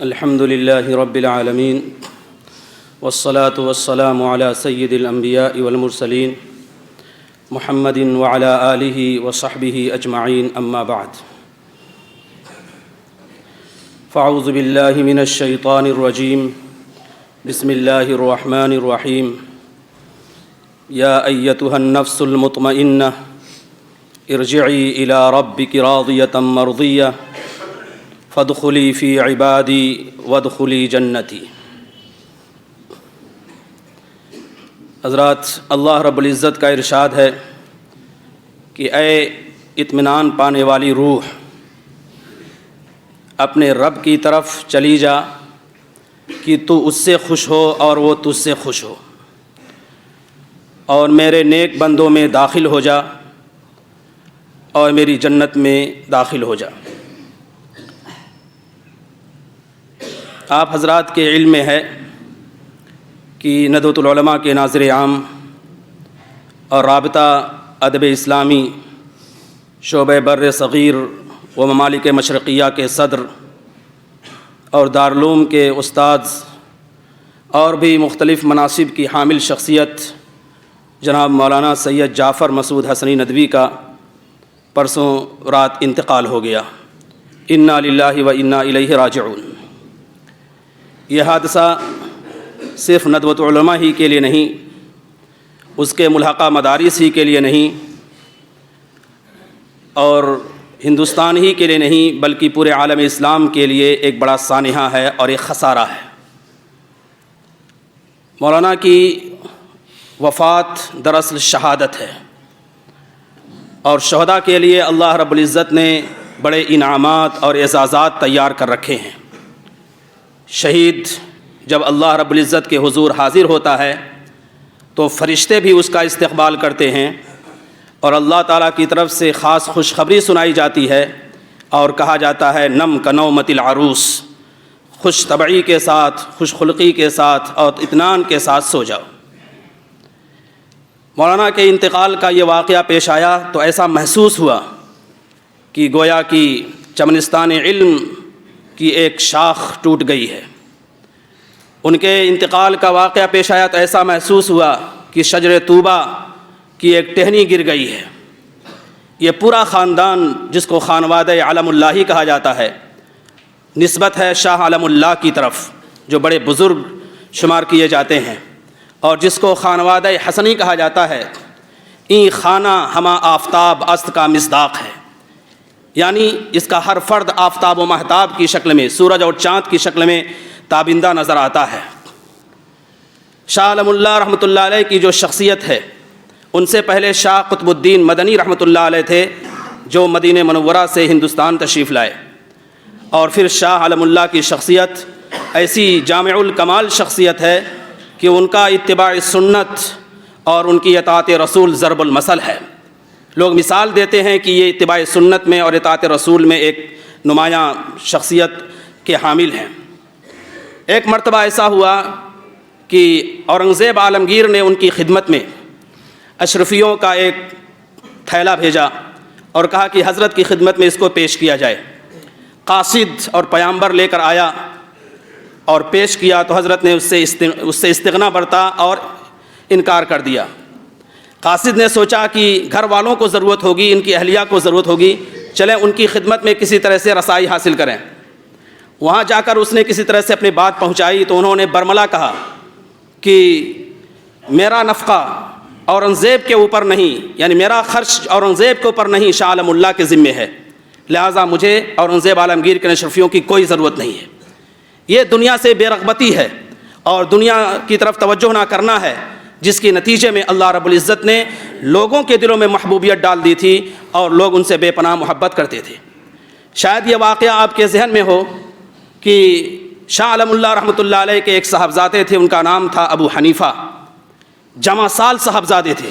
الحمد لله رب العالمين والصلاة والسلام على سيد الأنبياء والمرسلين محمد وعلى آله وصحبه أجمعين أما بعد فأعوذ بالله من الشيطان الرجيم بسم الله الرحمن الرحيم يا أيتها النفس المطمئنة ارجعي إلى ربك راضية مرضية فادخلی فی عبادی وادخلی جنتی۔ حضرات، اللہ رب العزت کا ارشاد ہے کہ اے اطمینان پانے والی روح، اپنے رب کی طرف چلی جا کہ تو اس سے خوش ہو اور وہ تجھ سے خوش ہو، اور میرے نیک بندوں میں داخل ہو جا اور میری جنت میں داخل ہو جا۔ آپ حضرات کے علم میں ہے کہ ندوۃ العلماء کے ناظر عام اور رابطہ ادب اسلامی شعبہ بر صغیر و ممالک مشرقیہ کے صدر اور دارالعلوم کے استاد اور بھی مختلف مناصب کی حامل شخصیت جناب مولانا سید جعفر مسعود حسنی ندوی کا پرسوں رات انتقال ہو گیا۔ انا للہ و انا الیہ راجعون۔ یہ حادثہ صرف ندوۃ علماء ہی کے لیے نہیں، اس کے ملحقہ مدارس ہی کے لیے نہیں، اور ہندوستان ہی کے لیے نہیں، بلکہ پورے عالم اسلام کے لیے ایک بڑا سانحہ ہے اور ایک خسارہ ہے۔ مولانا کی وفات دراصل شہادت ہے، اور شہداء کے لیے اللہ رب العزت نے بڑے انعامات اور اعزازات تیار کر رکھے ہیں۔ شہید جب اللہ رب العزت کے حضور حاضر ہوتا ہے تو فرشتے بھی اس کا استقبال کرتے ہیں، اور اللہ تعالیٰ کی طرف سے خاص خوشخبری سنائی جاتی ہے اور کہا جاتا ہے نم کنومت العروس، خوش طبعی کے ساتھ، خوش خلقی کے ساتھ اور اطمینان کے ساتھ سو جاؤ۔ مولانا کے انتقال کا یہ واقعہ پیش آیا تو ایسا محسوس ہوا کہ گویا کہ چمنستان علم کی ایک شاخ ٹوٹ گئی ہے۔ ان کے انتقال کا واقعہ پیش آیا تو ایسا محسوس ہوا کہ شجر طوبہ کی ایک ٹہنی گر گئی ہے۔ یہ پورا خاندان، جس کو خانوادہ علم اللہ کہا جاتا ہے، نسبت ہے شاہ علم اللہ کی طرف، جو بڑے بزرگ شمار کیے جاتے ہیں، اور جس کو خانوادہ حسنی کہا جاتا ہے۔ این خانہ ہما آفتاب است کا مصداق ہے، یعنی اس کا ہر فرد آفتاب و مہتاب کی شکل میں، سورج اور چاند کی شکل میں تابندہ نظر آتا ہے۔ شاہ علم اللہ رحمۃ اللہ علیہ کی جو شخصیت ہے، ان سے پہلے شاہ قطب الدین مدنی رحمۃ اللہ علیہ تھے، جو مدینہ منورہ سے ہندوستان تشریف لائے، اور پھر شاہ علم اللہ کی شخصیت ایسی جامع الکمال شخصیت ہے کہ ان کا اتباع سنت اور ان کی اطاعت رسول ضرب المثل ہے۔ لوگ مثال دیتے ہیں کہ یہ اتباع سنت میں اور اطاعت رسول میں ایک نمایاں شخصیت کے حامل ہیں۔ ایک مرتبہ ایسا ہوا کہ اورنگزیب عالمگیر نے ان کی خدمت میں اشرفیوں کا ایک تھیلا بھیجا اور کہا کہ حضرت کی خدمت میں اس کو پیش کیا جائے۔ قاصد اور پیامبر لے کر آیا اور پیش کیا تو حضرت نے اس سے استغنا برتا اور انکار کر دیا۔ قاصد نے سوچا کہ گھر والوں کو ضرورت ہوگی، ان کی اہلیہ کو ضرورت ہوگی، چلیں ان کی خدمت میں کسی طرح سے رسائی حاصل کریں۔ وہاں جا کر اس نے کسی طرح سے اپنی بات پہنچائی تو انہوں نے برملا کہا کہ میرا نفقہ اورنگزیب کے اوپر نہیں، یعنی میرا خرچ اورنگزیب کے اوپر نہیں، شاہ علم اللہ کے ذمے ہے، لہٰذا مجھے اورنگزیب عالمگیر کے اشرفیوں کی کوئی ضرورت نہیں ہے۔ یہ دنیا سے بے رغبتی ہے اور دنیا کی طرف توجہ نہ کرنا ہے، جس کے نتیجے میں اللہ رب العزت نے لوگوں کے دلوں میں محبوبیت ڈال دی تھی اور لوگ ان سے بے پناہ محبت کرتے تھے۔ شاید یہ واقعہ آپ کے ذہن میں ہو کہ شاہ علم اللہ رحمۃ اللہ علیہ کے ایک صاحبزادے تھے، ان کا نام تھا ابو حنیفہ، جمع سال صاحبزادے تھے۔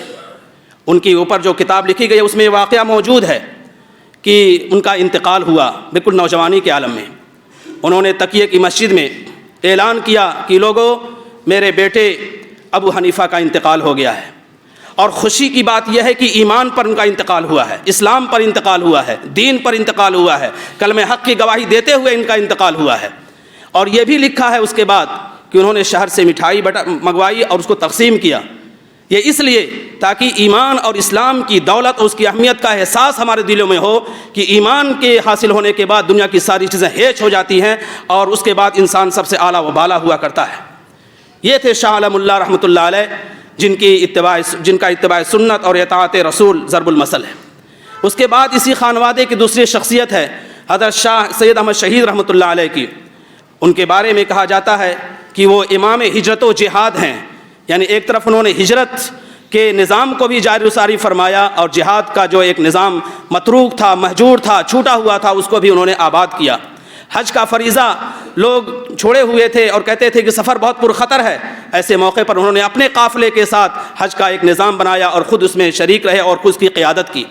ان کے اوپر جو کتاب لکھی گئی اس میں یہ واقعہ موجود ہے کہ ان کا انتقال ہوا بالکل نوجوانی کے عالم میں۔ انہوں نے تقیہ کی مسجد میں اعلان کیا کہ لوگوں، میرے بیٹے ابو حنیفہ کا انتقال ہو گیا ہے، اور خوشی کی بات یہ ہے کہ ایمان پر ان کا انتقال ہوا ہے، اسلام پر انتقال ہوا ہے، دین پر انتقال ہوا ہے، کلمہ حق کی گواہی دیتے ہوئے ان کا انتقال ہوا ہے۔ اور یہ بھی لکھا ہے اس کے بعد کہ انہوں نے شہر سے مٹھائی منگوائی اور اس کو تقسیم کیا، یہ اس لیے تاکہ ایمان اور اسلام کی دولت اور اس کی اہمیت کا احساس ہمارے دلوں میں ہو کہ ایمان کے حاصل ہونے کے بعد دنیا کی ساری چیزیں ہیچ ہو جاتی ہیں اور اس کے بعد انسان سب سے اعلیٰ و بالا ہوا کرتا ہے۔ یہ تھے شاہ عالم اللہ رحمۃ اللہ علیہ جن کا اتباع سنت اور اطاعت رسول ضرب المثل ہے۔ اس کے بعد اسی خانوادے کی دوسری شخصیت ہے حضرت شاہ سید احمد شہید رحمۃ اللہ علیہ کی۔ ان کے بارے میں کہا جاتا ہے کہ وہ امام ہجرت و جہاد ہیں، یعنی ایک طرف انہوں نے ہجرت کے نظام کو بھی جاری و ساری فرمایا اور جہاد کا جو ایک نظام متروک تھا، مہجور تھا، چھوٹا ہوا تھا، اس کو بھی انہوں نے آباد کیا۔ حج کا فریضہ لوگ چھوڑے ہوئے تھے اور کہتے تھے کہ سفر بہت پرخطر ہے، ایسے موقع پر انہوں نے اپنے قافلے کے ساتھ حج کا ایک نظام بنایا اور خود اس میں شریک رہے اور خود اس کی قیادت کی۔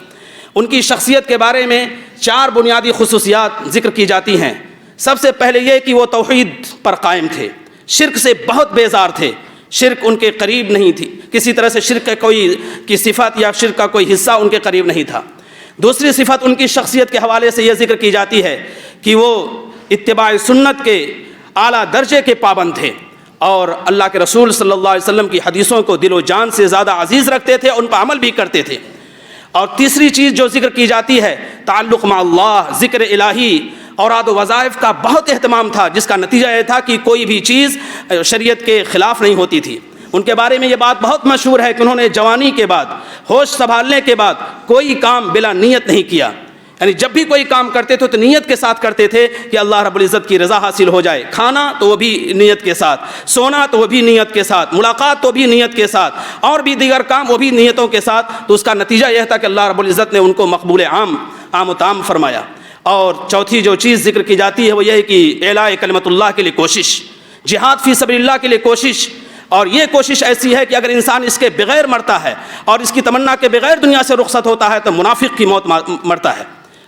ان کی شخصیت کے بارے میں 4 بنیادی خصوصیات ذکر کی جاتی ہیں۔ سب سے پہلے یہ کہ وہ توحید پر قائم تھے، شرک سے بہت بیزار تھے، شرک ان کے قریب نہیں تھی، کسی طرح سے شرک کی صفت یا شرک کا کوئی حصہ ان کے قریب نہیں تھا۔ دوسری صفت ان کی شخصیت کے حوالے سے یہ ذکر کی جاتی ہے کہ وہ اتباع سنت کے اعلیٰ درجے کے پابند تھے اور اللہ کے رسول صلی اللہ علیہ وسلم کی حدیثوں کو دل و جان سے زیادہ عزیز رکھتے تھے، ان پر عمل بھی کرتے تھے۔ اور تیسری چیز جو ذکر کی جاتی ہے تعلق مع اللہ، ذکر الہی، اوراد و وظائف کا بہت اہتمام تھا، جس کا نتیجہ یہ تھا کہ کوئی بھی چیز شریعت کے خلاف نہیں ہوتی تھی۔ ان کے بارے میں یہ بات بہت مشہور ہے کہ انہوں نے جوانی کے بعد، ہوش سنبھالنے کے بعد کوئی کام بلا نیت نہیں کیا، یعنی جب بھی کوئی کام کرتے تھے تو نیت کے ساتھ کرتے تھے کہ اللہ رب العزت کی رضا حاصل ہو جائے۔ کھانا تو وہ بھی نیت کے ساتھ، سونا تو وہ بھی نیت کے ساتھ، ملاقات تو بھی نیت کے ساتھ، اور بھی دیگر کام وہ بھی نیتوں کے ساتھ۔ تو اس کا نتیجہ یہ تھا کہ اللہ رب العزت نے ان کو مقبول عام و تام فرمایا۔ اور چوتھی جو چیز ذکر کی جاتی ہے وہ یہ ہے کہ اعلاء کلمت اللہ کے لیے کوشش، جہاد فی سبیل اللہ کے لیے کوشش، اور یہ کوشش ایسی ہے کہ اگر انسان اس کے بغیر مرتا ہے اور اس کی تمنا کے بغیر دنیا سے رخصت ہوتا ہے تو منافق کی موت مرتا ہے۔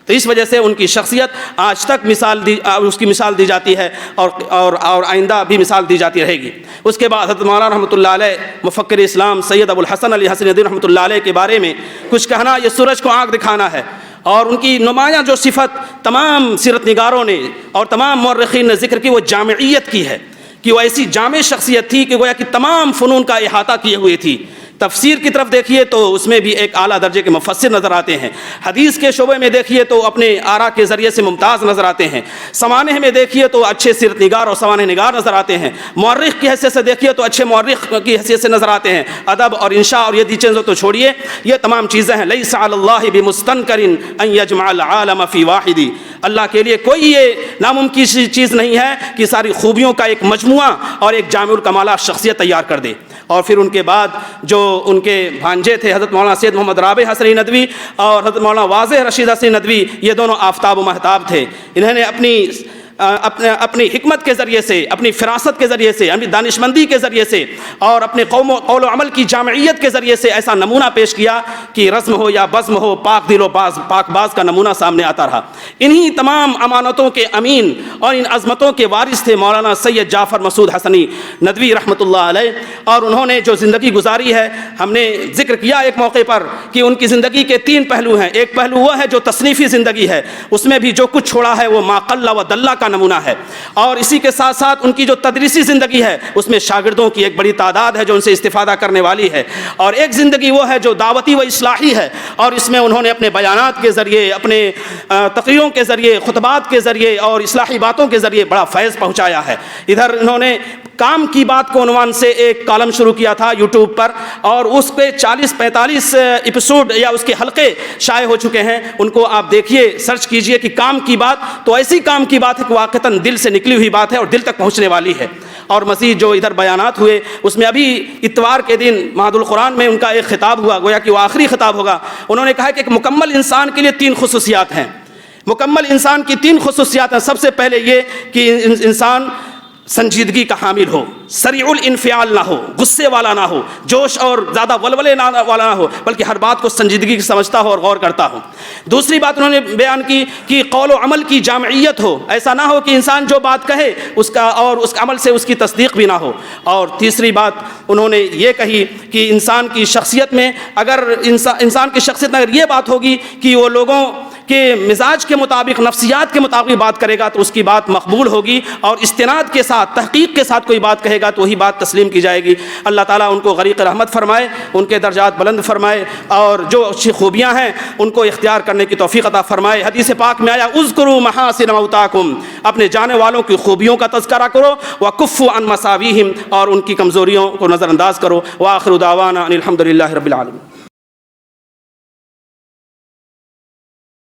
تو اس وجہ سے ان کی شخصیت آج تک اس کی مثال دی جاتی ہے اور آئندہ بھی مثال دی جاتی رہے گی۔ اس کے بعد حضرت مولانا رحمۃ اللہ علیہ مفکر اسلام سید ابو الحسن علی حسن ندوی رحمۃ اللہ علیہ کے بارے میں کچھ کہنا یہ سورج کو آنکھ دکھانا ہے، اور ان کی نمایاں جو صفت تمام سیرت نگاروں نے اور تمام مورخین نے ذکر کی وہ جامعیت کی ہے، کہ وہ ایسی جامع شخصیت تھی کہ گویا کہ تمام فنون کا احاطہ کیے ہوئے تھی۔ تفسیر کی طرف دیکھیے تو اس میں بھی ایک اعلیٰ درجے کے مفسر نظر آتے ہیں، حدیث کے شعبے میں دیکھیے تو اپنے آراء کے ذریعے سے ممتاز نظر آتے ہیں، سوانح میں دیکھیے تو اچھے سیرت نگار اور سوانح نگار نظر آتے ہیں، مورخ کی حیثیت سے دیکھیے تو اچھے مورخ کی حیثیت سے نظر آتے ہیں، ادب اور انشاء اور یہ چیزیں تو چھوڑیے، یہ تمام چیزیں ہیں۔ لیس علی اللہ بمستنکر ان یجمع العالم فی واحد، اللہ کے لیے کوئی یہ ناممکن چیز نہیں ہے کہ ساری خوبیوں کا ایک مجموعہ اور ایک جامع الکمالات شخصیت تیار کر دے۔ اور پھر ان کے بعد جو ان کے بھانجے تھے حضرت مولانا سید محمد رابع حسنی ندوی اور حضرت مولانا واضح رشید حسنی ندوی، یہ دونوں آفتاب و مہتاب تھے۔ انہوں نے اپنی حکمت کے ذریعے سے، اپنی فراست کے ذریعے سے، اپنی دانشمندی کے ذریعے سے اور اپنے قول و عمل کی جامعیت کے ذریعے سے ایسا نمونہ پیش کیا کہ رزم ہو یا بزم ہو، پاک دل و پاک باز کا نمونہ سامنے آتا رہا۔ انہی تمام امانتوں کے امین اور ان عظمتوں کے وارث تھے مولانا سید جعفر مسعود حسنی ندوی رحمۃ اللہ علیہ، اور انہوں نے جو زندگی گزاری ہے، ہم نے ذکر کیا ایک موقع پر کہ ان کی زندگی کے 3 پہلو ہیں۔ ایک پہلو وہ ہے جو تصنیفی زندگی ہے، اس میں بھی جو کچھ چھوڑا ہے وہ ما قل و دل کا نمونہ ہے، اور اسی کے ساتھ ساتھ ان کی جو تدریسی زندگی ہے اس میں شاگردوں کی ایک بڑی تعداد ہے جو ان سے استفادہ کرنے والی ہے، اور ایک زندگی وہ ہے جو دعوتی و اصلاحی ہے، اور اس میں انہوں نے اپنے بیانات کے ذریعے، اپنے تقریروں کے ذریعے، خطبات کے ذریعے اور اصلاحی باتوں کے ذریعے بڑا فیض پہنچایا ہے۔ ادھر انہوں نے کام کی بات کو عنوان سے ایک کالم شروع کیا تھا یوٹیوب پر، اور اس پہ 40-45 ایپیسوڈ یا اس کے حلقے شائع ہو چکے ہیں، ان کو آپ دیکھیے، سرچ کیجئے کہ کام کی بات تو ایسی کام کی بات ہے کہ واقعتاً دل سے نکلی ہوئی بات ہے اور دل تک پہنچنے والی ہے۔ اور مزید جو ادھر بیانات ہوئے اس میں ابھی اتوار کے دن معہد القرآن میں ان کا ایک خطاب ہوا، گویا کہ وہ آخری خطاب ہوگا۔ انہوں نے کہا کہ ایک مکمل انسان کے لیے 3 خصوصیات ہیں، مکمل انسان کی 3 خصوصیات ہیں۔ سب سے پہلے یہ کہ انسان سنجیدگی کا حامل ہو، سریع الانفعال نہ ہو، غصے والا نہ ہو، جوش اور زیادہ ولولے والا نہ ہو، بلکہ ہر بات کو سنجیدگی سے سمجھتا ہو اور غور کرتا ہو۔ دوسری بات انہوں نے بیان کی کہ قول و عمل کی جامعیت ہو، ایسا نہ ہو کہ انسان جو بات کہے اس کا اور اس عمل سے اس کی تصدیق بھی نہ ہو۔ اور تیسری بات انہوں نے یہ کہی کہ انسان کی شخصیت میں اگر انسان کی شخصیت میں اگر یہ بات ہوگی کہ وہ کے مزاج کے مطابق، نفسیات کے مطابق بات کرے گا تو اس کی بات مقبول ہوگی، اور استناد کے ساتھ، تحقیق کے ساتھ کوئی بات کہے گا تو وہی بات تسلیم کی جائے گی۔ اللہ تعالیٰ ان کو غریق رحمت فرمائے، ان کے درجات بلند فرمائے، اور جو اچھی خوبیاں ہیں ان کو اختیار کرنے کی توفیق عطا فرمائے۔ حدیث پاک میں آیا اذکروا محاسن موتاکم، اپنے جانے والوں کی خوبیوں کا تذکرہ کرو، وکفوا عن مساویہم، اور ان کی کمزوریوں کو نظر انداز کرو۔ وآخر دعوانا ان الحمد للہ رب العالمین۔